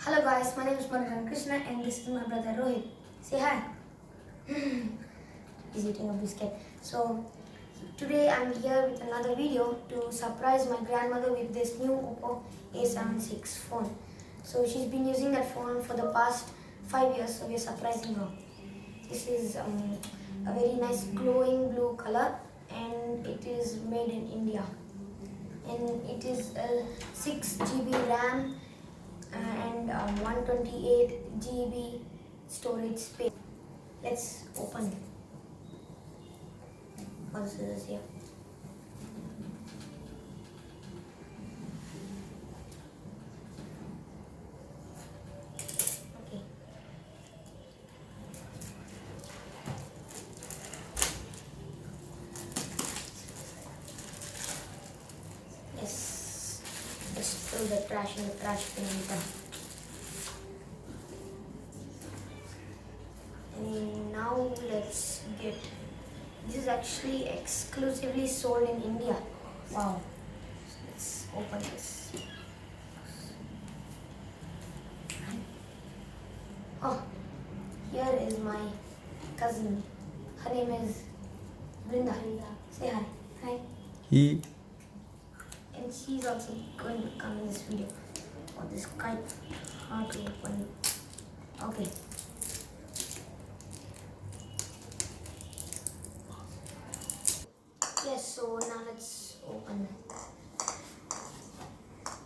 Hello guys, my name is Manoran Krishna and this is my brother Rohit. Say hi. He's eating a biscuit. So today I'm here with another video to surprise my grandmother with this new Oppo A76 phone. So she's been using that phone for the past 5 years, so we're surprising her. This is a very nice glowing blue color and it is made in India. And it is a 6 GB RAM and 128 GB storage space. Let's open. What is this here? Okay. Yes. Let's throw the trash in the trash bin later. And now let's get. This is actually exclusively sold in India. Wow. Let's open this. Oh, here is my cousin. Her name is Brinda. Say hi. Hi. He. And she's also going to come in this video. Oh, this kite. Hard to open. Okay. Yes, so now let's open.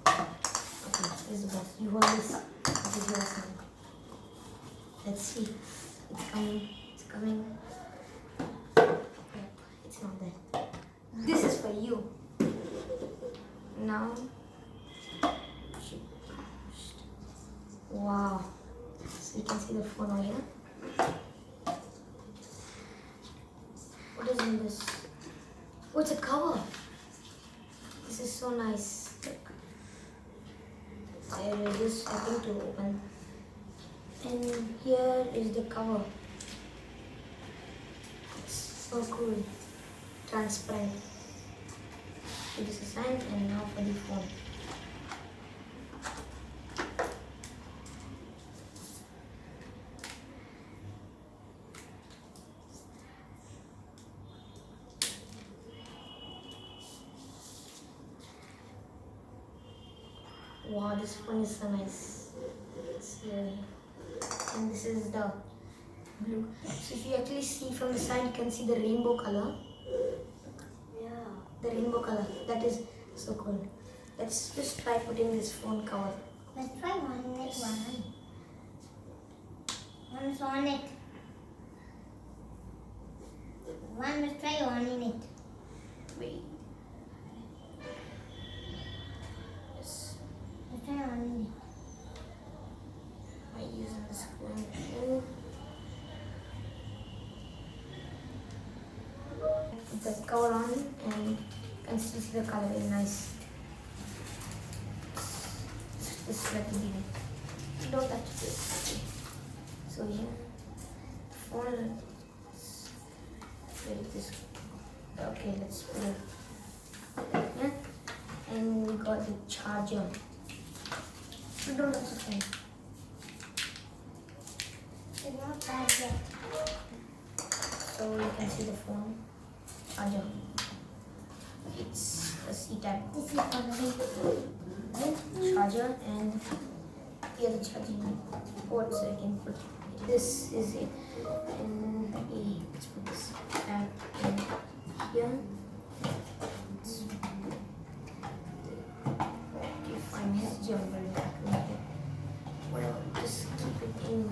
Okay, this is the best. You hold this. This is yours now. Let's see. It's coming. It's coming. Yep, it's not there. This is for you. Now. Wow. So you can see the phone over here. What is in this? Oh, it's a cover. This is so nice. Look. There it is, I think, to open. And here is the cover. It's so cool. Transparent. So this is signed, and now for the phone. Wow, this phone is so nice. And this is the blue. So if you actually see from the side, you can see the rainbow color. Yeah. The rainbow color. That is so cool. Let's just try putting this phone cover. Let's try one. One is on it. Let's try on in it. Wait. Let's try on in it. Am I using this phone? Put the cover on and you can still see the color is nice. Just let it be. Don't touch this. So here, phone. Where is this? Okay, let's put it here. And we got the charger. Don't touch the phone. It's not bad yet. So you can see the phone charger. It's a C-type This is already. charger, and here the charging port, so I can put it. This is it. And let's put this back in here. If I miss jumble back in here, well, just keep it in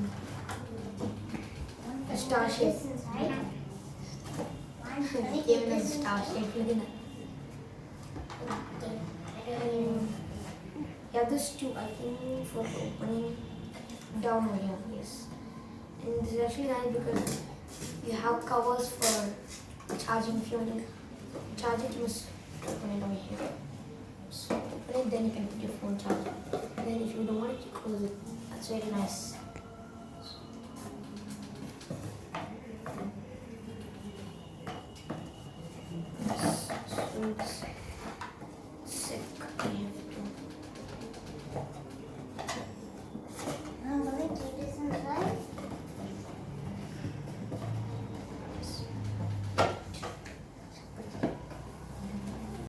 a star shape. This inside. Give it a star shape. Look at that. And yeah, this too, I think, for opening down over here, yes. And this is actually nice because you have covers for charging. If you want to charge it, you must open it over here. So open it, then you can put your phone charger. And then if you don't want it, you close it. That's very nice.